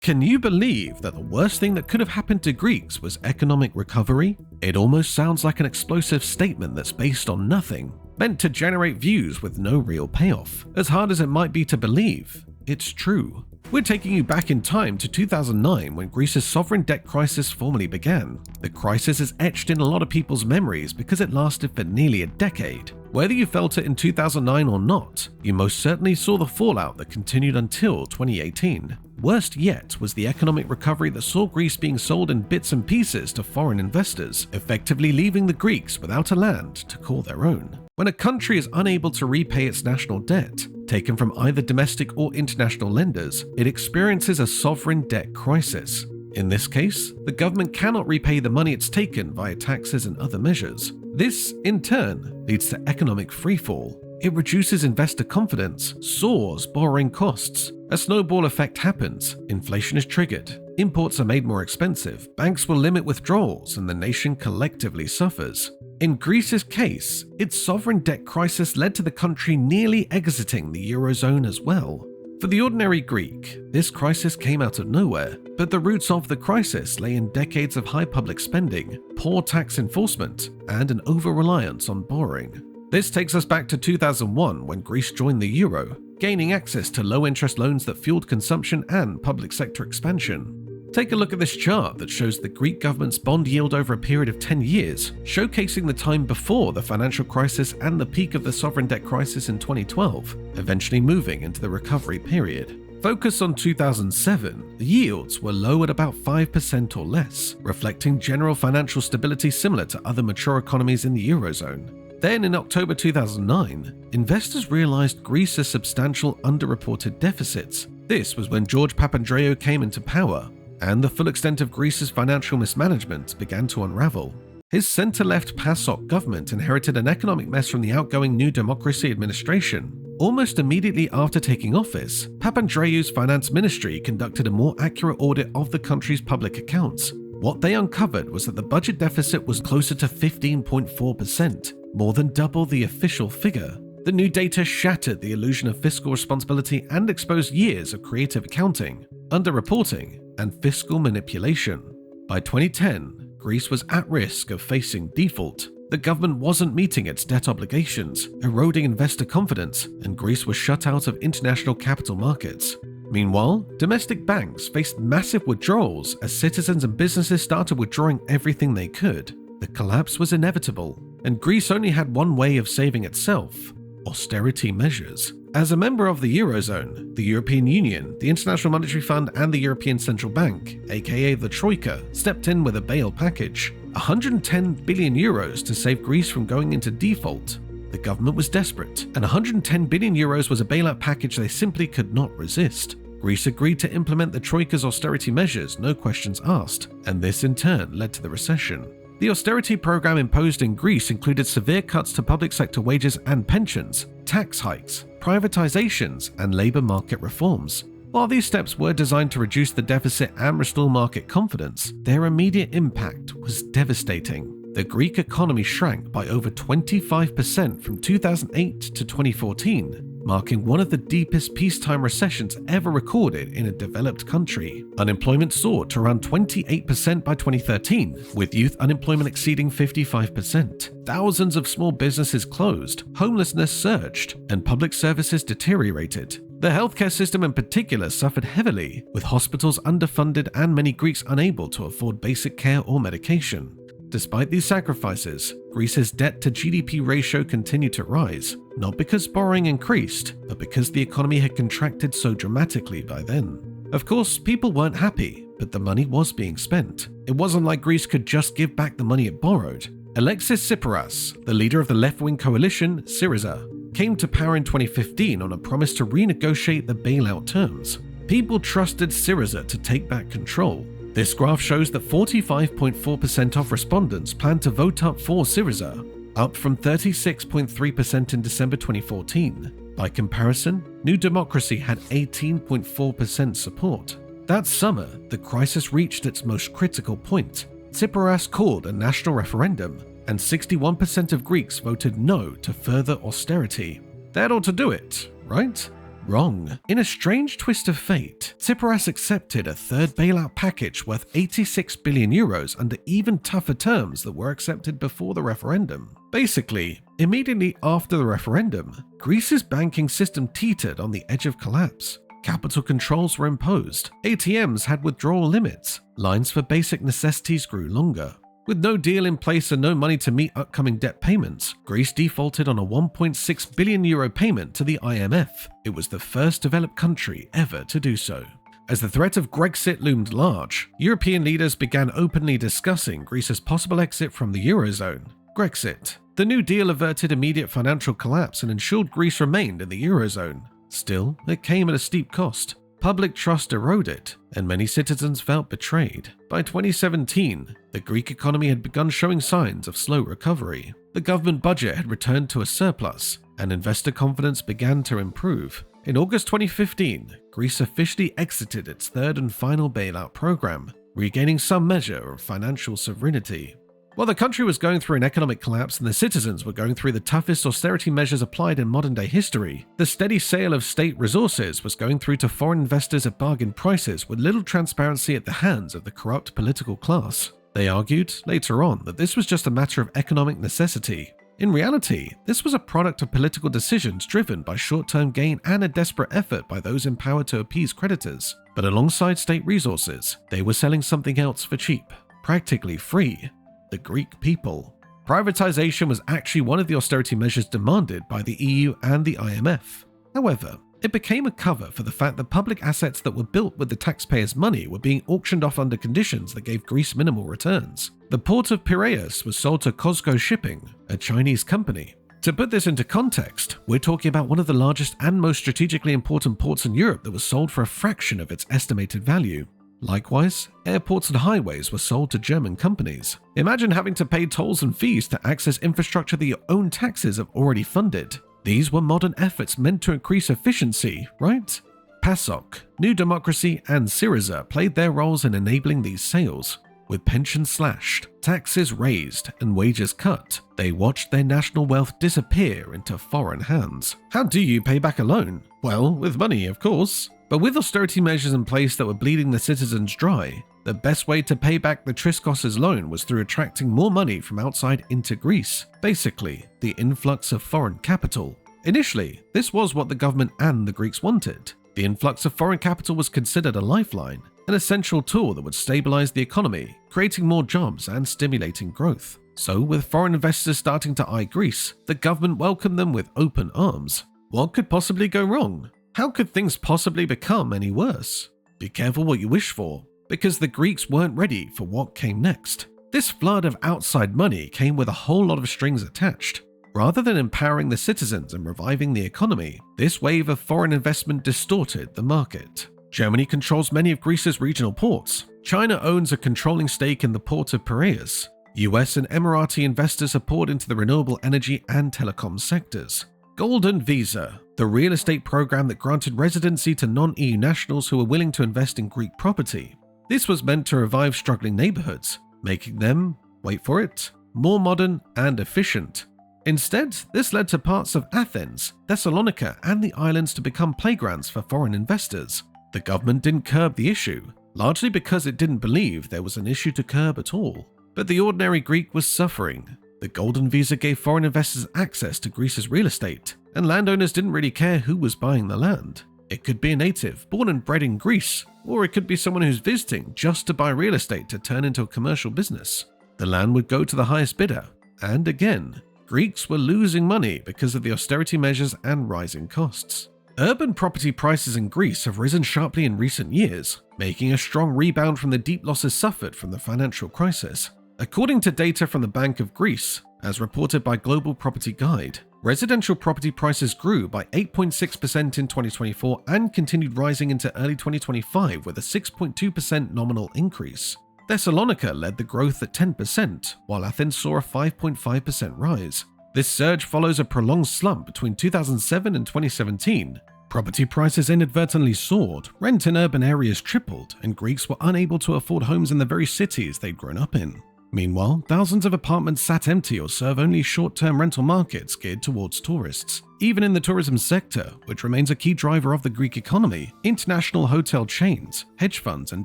Can you believe that the worst thing that could have happened to Greeks was economic recovery? It almost sounds like an explosive statement that's based on nothing, meant to generate views with no real payoff. As hard as it might be to believe, it's true. We're taking you back in time to 2009 when Greece's sovereign debt crisis formally began. The crisis is etched in a lot of people's memories because it lasted for nearly a decade. Whether you felt it in 2009 or not, you most certainly saw the fallout that continued until 2018. Worst yet was the economic recovery that saw Greece being sold in bits and pieces to foreign investors, effectively leaving the Greeks without a land to call their own. When a country is unable to repay its national debt, taken from either domestic or international lenders, it experiences a sovereign debt crisis. In this case, the government cannot repay the money it's taken via taxes and other measures. This, in turn, leads to economic freefall. It reduces investor confidence, soars borrowing costs. A snowball effect happens, inflation is triggered, imports are made more expensive, banks will limit withdrawals, and the nation collectively suffers. In Greece's case, its sovereign debt crisis led to the country nearly exiting the Eurozone as well. For the ordinary Greek, this crisis came out of nowhere, but the roots of the crisis lay in decades of high public spending, poor tax enforcement, and an over-reliance on borrowing. This takes us back to 2001 when Greece joined the euro, gaining access to low-interest loans that fueled consumption and public sector expansion. Take a look at this chart that shows the Greek government's bond yield over a period of 10 years, showcasing the time before the financial crisis and the peak of the sovereign debt crisis in 2012, eventually moving into the recovery period. Focus on 2007, the yields were low at about 5% or less, reflecting general financial stability similar to other mature economies in the Eurozone. Then in October 2009, investors realized Greece's substantial underreported deficits. This was when George Papandreou came into power, and the full extent of Greece's financial mismanagement began to unravel. His center-left PASOK government inherited an economic mess from the outgoing New Democracy administration. Almost immediately after taking office, Papandreou's finance ministry conducted a more accurate audit of the country's public accounts. What they uncovered was that the budget deficit was closer to 15.4%, more than double the official figure. The new data shattered the illusion of fiscal responsibility and exposed years of creative accounting, underreporting, and fiscal manipulation. By 2010, Greece was at risk of facing default. The government wasn't meeting its debt obligations, eroding investor confidence, and Greece was shut out of international capital markets. Meanwhile, domestic banks faced massive withdrawals as citizens and businesses started withdrawing everything they could. The collapse was inevitable, and Greece only had one way of saving itself: austerity measures. As a member of the Eurozone, the European Union, the International Monetary Fund, and the European Central Bank, aka the Troika, stepped in with a bail package, 110 billion euros to save Greece from going into default. The government was desperate, and 110 billion euros was a bailout package they simply could not resist. Greece agreed to implement the Troika's austerity measures, no questions asked, and this in turn led to the recession. The austerity program imposed in Greece included severe cuts to public sector wages and pensions, tax hikes, privatizations, and labor market reforms. While these steps were designed to reduce the deficit and restore market confidence, their immediate impact was devastating. The Greek economy shrank by over 25% from 2008 to 2014, marking one of the deepest peacetime recessions ever recorded in a developed country. Unemployment soared to around 28% by 2013, with youth unemployment exceeding 55%. Thousands of small businesses closed, homelessness surged, and public services deteriorated. The healthcare system in particular suffered heavily, with hospitals underfunded and many Greeks unable to afford basic care or medication. Despite these sacrifices, Greece's debt to GDP ratio continued to rise, not because borrowing increased, but because the economy had contracted so dramatically by then. Of course, people weren't happy, but the money was being spent. It wasn't like Greece could just give back the money it borrowed. Alexis Tsipras, the leader of the left-wing coalition, Syriza, came to power in 2015 on a promise to renegotiate the bailout terms. People trusted Syriza to take back control. This graph shows that 45.4% of respondents plan to vote up for Syriza, up from 36.3% in December 2014. By comparison, New Democracy had 18.4% support. That summer, the crisis reached its most critical point. Tsipras called a national referendum, and 61% of Greeks voted no to further austerity. That ought to do it, right? Wrong. In a strange twist of fate, Tsipras accepted a third bailout package worth 86 billion euros under even tougher terms that were accepted before the referendum. Basically, immediately after the referendum, Greece's banking system teetered on the edge of collapse. Capital controls were imposed, ATMs had withdrawal limits, lines for basic necessities grew longer. With no deal in place and no money to meet upcoming debt payments, Greece defaulted on a 1.6 billion euro payment to the IMF. It was the first developed country ever to do so. As the threat of Grexit loomed large, European leaders began openly discussing Greece's possible exit from the Eurozone. Grexit. The New Deal averted immediate financial collapse and ensured Greece remained in the Eurozone. Still, it came at a steep cost. Public trust eroded, and many citizens felt betrayed. By 2017, the Greek economy had begun showing signs of slow recovery. The government budget had returned to a surplus, and investor confidence began to improve. In August 2015, Greece officially exited its third and final bailout program, regaining some measure of financial sovereignty. While the country was going through an economic collapse and the citizens were going through the toughest austerity measures applied in modern-day history, the steady sale of state resources was going through to foreign investors at bargain prices with little transparency at the hands of the corrupt political class. They argued, later on, that this was just a matter of economic necessity. In reality, this was a product of political decisions driven by short-term gain and a desperate effort by those in power to appease creditors. But alongside state resources, they were selling something else for cheap, practically free. The Greek people. Privatization was actually one of the austerity measures demanded by the EU and the IMF. However, it became a cover for the fact that public assets that were built with the taxpayers' money were being auctioned off under conditions that gave Greece minimal returns. The port of Piraeus was sold to COSCO Shipping, a Chinese company. To put this into context, we're talking about one of the largest and most strategically important ports in Europe that was sold for a fraction of its estimated value. Likewise, airports and highways were sold to German companies. Imagine having to pay tolls and fees to access infrastructure that your own taxes have already funded. These were modern efforts meant to increase efficiency, right? PASOK, New Democracy, and Syriza played their roles in enabling these sales. With pensions slashed, taxes raised, and wages cut, they watched their national wealth disappear into foreign hands. How do you pay back a loan? Well, with money, of course. But with austerity measures in place that were bleeding the citizens dry, the best way to pay back the Triskos' loan was through attracting more money from outside into Greece, basically the influx of foreign capital. Initially, this was what the government and the Greeks wanted. The influx of foreign capital was considered a lifeline, an essential tool that would stabilize the economy, creating more jobs and stimulating growth. So, with foreign investors starting to eye Greece, the government welcomed them with open arms. What could possibly go wrong? How could things possibly become any worse? Be careful what you wish for, because the Greeks weren't ready for what came next. This flood of outside money came with a whole lot of strings attached. Rather than empowering the citizens and reviving the economy, this wave of foreign investment distorted the market. Germany controls many of Greece's regional ports. China owns a controlling stake in the port of Piraeus. US and Emirati investors have poured into the renewable energy and telecom sectors. Golden Visa, the real estate program that granted residency to non-EU nationals who were willing to invest in Greek property. This was meant to revive struggling neighborhoods, making them, wait for it, more modern and efficient. Instead, this led to parts of Athens, Thessalonica, and the islands to become playgrounds for foreign investors. The government didn't curb the issue, largely because it didn't believe there was an issue to curb at all. But the ordinary Greek was suffering. The Golden Visa gave foreign investors access to Greece's real estate, and landowners didn't really care who was buying the land. It could be a native, born and bred in Greece, or it could be someone who's visiting just to buy real estate to turn into a commercial business. The land would go to the highest bidder, and again, Greeks were losing money because of the austerity measures and rising costs. Urban property prices in Greece have risen sharply in recent years, making a strong rebound from the deep losses suffered from the financial crisis. According to data from the Bank of Greece, as reported by Global Property Guide, residential property prices grew by 8.6% in 2024 and continued rising into early 2025 with a 6.2% nominal increase. Thessalonica led the growth at 10%, while Athens saw a 5.5% rise. This surge follows a prolonged slump between 2007 and 2017. Property prices inadvertently soared, rent in urban areas tripled, and Greeks were unable to afford homes in the very cities they'd grown up in. Meanwhile, thousands of apartments sat empty or serve only short-term rental markets geared towards tourists. Even in the tourism sector, which remains a key driver of the Greek economy, international hotel chains, hedge funds, and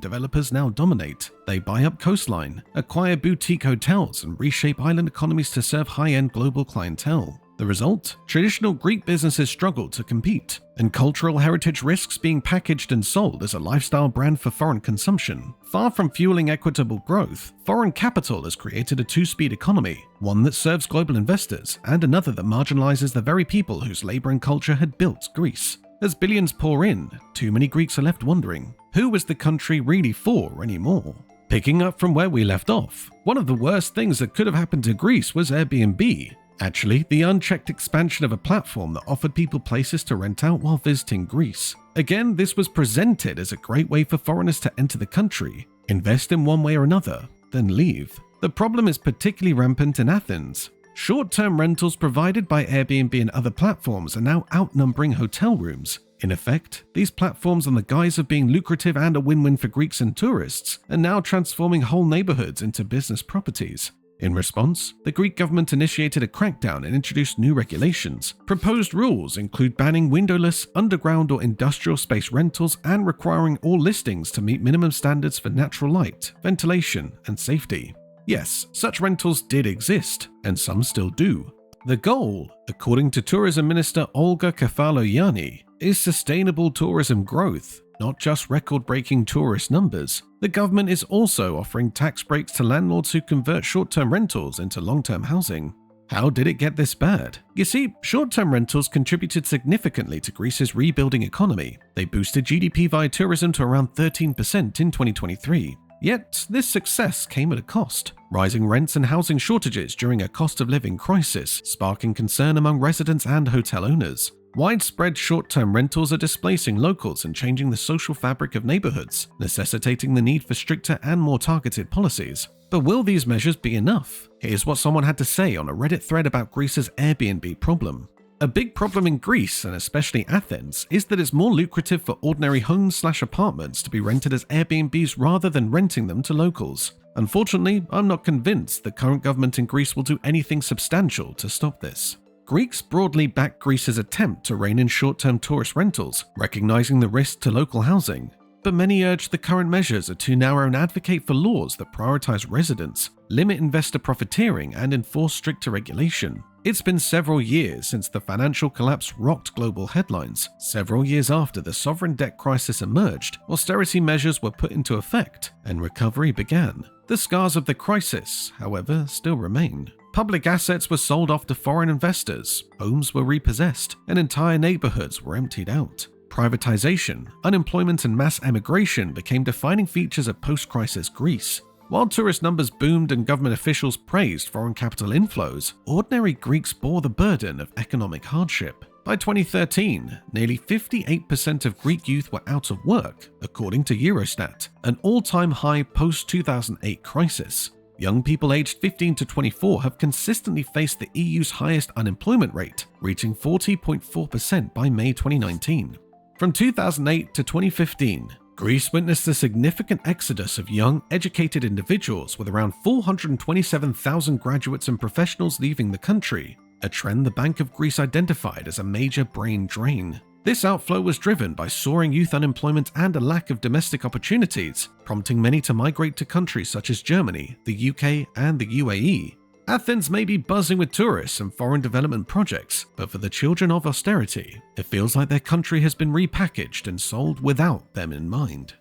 developers now dominate. They buy up coastline, acquire boutique hotels, and reshape island economies to serve high-end global clientele. The result? Traditional Greek businesses struggle to compete, and cultural heritage risks being packaged and sold as a lifestyle brand for foreign consumption. Far from fueling equitable growth, foreign capital has created a two-speed economy, one that serves global investors and another that marginalizes the very people whose labor and culture had built Greece. As billions pour in, too many Greeks are left wondering, who was the country really for anymore? Picking up from where we left off, one of the worst things that could have happened to Greece was Airbnb. Actually, the unchecked expansion of a platform that offered people places to rent out while visiting Greece. Again, this was presented as a great way for foreigners to enter the country, invest in one way or another, then leave. The problem is particularly rampant in Athens. Short-term rentals provided by Airbnb and other platforms are now outnumbering hotel rooms. In effect, these platforms, on the guise of being lucrative and a win-win for Greeks and tourists, are now transforming whole neighborhoods into business properties. In response, the Greek government initiated a crackdown and introduced new regulations. Proposed rules include banning windowless, underground or industrial space rentals and requiring all listings to meet minimum standards for natural light, ventilation, and safety. Yes, such rentals did exist, and some still do. The goal, according to Tourism Minister Olga Kefalogianni, is sustainable tourism growth, not just record-breaking tourist numbers. The government is also offering tax breaks to landlords who convert short-term rentals into long-term housing. How did it get this bad? You see, short-term rentals contributed significantly to Greece's rebuilding economy. They boosted GDP via tourism to around 13% in 2023. Yet, this success came at a cost. Rising rents and housing shortages during a cost-of-living crisis, sparking concern among residents and hotel owners. Widespread short-term rentals are displacing locals and changing the social fabric of neighborhoods, necessitating the need for stricter and more targeted policies. But will these measures be enough? Here's what someone had to say on a Reddit thread about Greece's Airbnb problem. A big problem in Greece, and especially Athens, is that it's more lucrative for ordinary homes/apartments to be rented as Airbnbs rather than renting them to locals. Unfortunately, I'm not convinced the current government in Greece will do anything substantial to stop this. Greeks broadly back Greece's attempt to rein in short-term tourist rentals, recognizing the risk to local housing. But many urge the current measures are too narrow and advocate for laws that prioritize residents, limit investor profiteering, and enforce stricter regulation. It's been several years since the financial collapse rocked global headlines. Several years after the sovereign debt crisis emerged, austerity measures were put into effect, and recovery began. The scars of the crisis, however, still remain. Public assets were sold off to foreign investors, homes were repossessed, and entire neighborhoods were emptied out. Privatization, unemployment, and mass emigration became defining features of post-crisis Greece. While tourist numbers boomed and government officials praised foreign capital inflows, ordinary Greeks bore the burden of economic hardship. By 2013, nearly 58% of Greek youth were out of work, according to Eurostat, an all-time high post-2008 crisis. Young people aged 15 to 24 have consistently faced the EU's highest unemployment rate, reaching 40.4% by May 2019. From 2008 to 2015, Greece witnessed a significant exodus of young, educated individuals with around 427,000 graduates and professionals leaving the country, a trend the Bank of Greece identified as a major brain drain. This outflow was driven by soaring youth unemployment and a lack of domestic opportunities, prompting many to migrate to countries such as Germany, the UK, and the UAE. Athens may be buzzing with tourists and foreign development projects, but for the children of austerity, it feels like their country has been repackaged and sold without them in mind.